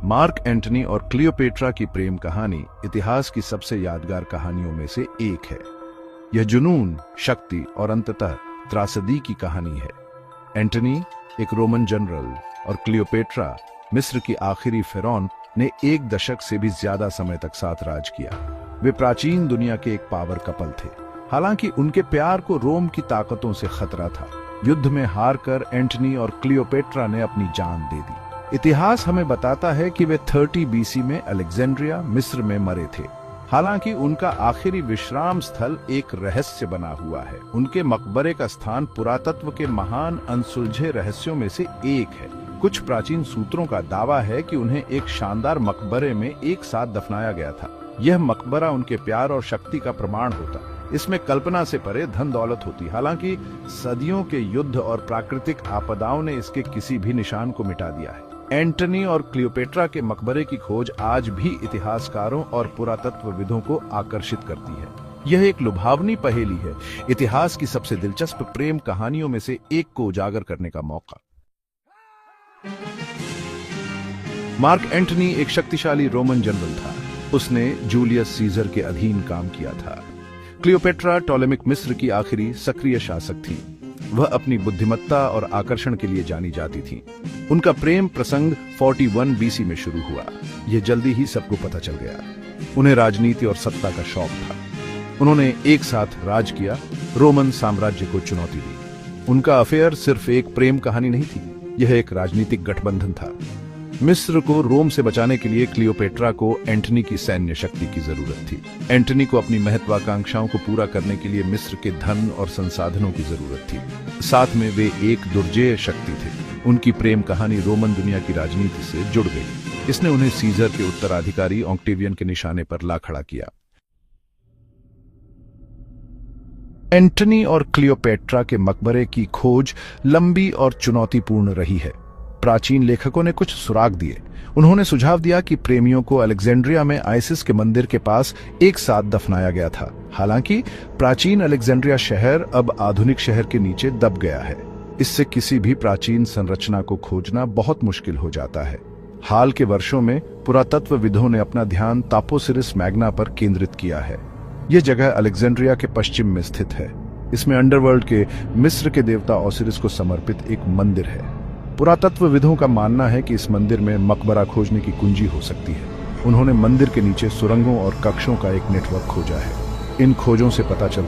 Mark Antony और Cleopatra की प्रेम कहानी इतिहास की सबसे यादगार कहानियों में से एक है। यह जुनून, शक्ति और अंततः त्रासदी की कहानी है। एंटनी एक रोमन जनरल और क्लियोपेट्रा मिस्र की आखिरी फिरौन ने 1 दशक से भी ज्यादा समय तक साथ राज किया। वे प्राचीन दुनिया के एक पावर कपल थे। हालांकि उनके प्यार को रोम की ताकतों से खतरा था। युद्ध में हारकर एंटनी और क्लियोपेट्रा ने अपनी जान दे दी। इतिहास हमें बताता है कि वे 30 बीसी में अलेक्जेंड्रिया, मिस्र में मरे थे। हालांकि उनका आखिरी विश्राम स्थल एक रहस्य बना हुआ है। उनके मकबरे का स्थान पुरातत्व के महान अनसुलझे रहस्यों में से एक है। कुछ प्राचीन सूत्रों का दावा है कि उन्हें एक शानदार मकबरे में एक साथ दफनाया गया था। यह मकबरा उनके प्यार और शक्ति का प्रमाण होता। इसमें कल्पना से परे धन दौलत होती। हालांकि सदियों के युद्ध और प्राकृतिक आपदाओं ने इसके किसी भी निशान को मिटा दिया है। एंटनी और क्लियोपेट्रा के मकबरे की खोज आज भी इतिहासकारों और पुरातत्वविदों को आकर्षित करती है। यह एक लुभावनी पहेली है, इतिहास की सबसे दिलचस्प प्रेम कहानियों में से एक को उजागर करने का मौका। मार्क एंटनी एक शक्तिशाली रोमन जनरल था। उसने जूलियस सीजर के अधीन काम किया था। क्लियोपेट्रा टॉलेमिक मिस्र की आखिरी सक्रिय शासक थी। वह अपनी बुद्धिमत्ता और आकर्षण के लिए जानी जाती थी। उनका प्रेम प्रसंग 41 बीसी में शुरू हुआ। यह जल्दी ही सबको पता चल गया। उन्हें राजनीति और सत्ता का शौक था। उन्होंने एक साथ राज किया, रोमन साम्राज्य को चुनौती दी। उनका अफेयर सिर्फ एक प्रेम कहानी नहीं थी, यह एक राजनीतिक गठबंधन था। मिस्र को रोम से बचाने के लिए क्लियोपेट्रा को एंटनी की सैन्य शक्ति की जरूरत थी। एंटनी को अपनी महत्वाकांक्षाओं को पूरा करने के लिए मिस्र के धन और संसाधनों की जरूरत थी। साथ में वे एक दुर्जेय शक्ति थे। उनकी प्रेम कहानी रोमन दुनिया की राजनीति से जुड़ गई। इसने उन्हें सीजर के उत्तराधिकारी ऑक्टेवियन के निशाने पर ला खड़ा किया। एंटनी और क्लियोपेट्रा के मकबरे की खोज लंबी और चुनौतीपूर्ण रही है। प्राचीन लेखकों ने कुछ सुराग दिए। उन्होंने सुझाव दिया कि प्रेमियों को अलेक्जेंड्रिया में आइसिस के मंदिर के पास एक साथ दफनाया गया था। हालांकि प्राचीन अलेक्जेंड्रिया शहर अब आधुनिक शहर के नीचे दब गया है। इससे किसी भी प्राचीन संरचना को खोजना बहुत मुश्किल हो जाता है। हाल के वर्षों में पुरातत्वविदों ने अपना ध्यान तापोसिरिस मैग्ना पर केंद्रित किया है। यह जगह अलेक्जेंड्रिया के पश्चिम में स्थित है। इसमें अंडरवर्ल्ड के मिस्र के देवता ओसिरिस को समर्पित एक मंदिर है। पुरातत्वविदों का मानना है कि इस मंदिर में मकबरा खोजने की कुंजी हो सकती है। उन्होंने मंदिर के नीचे सुरंगों और कक्षों का एक नेटवर्क खोजा है। इन खोजों से पता चलता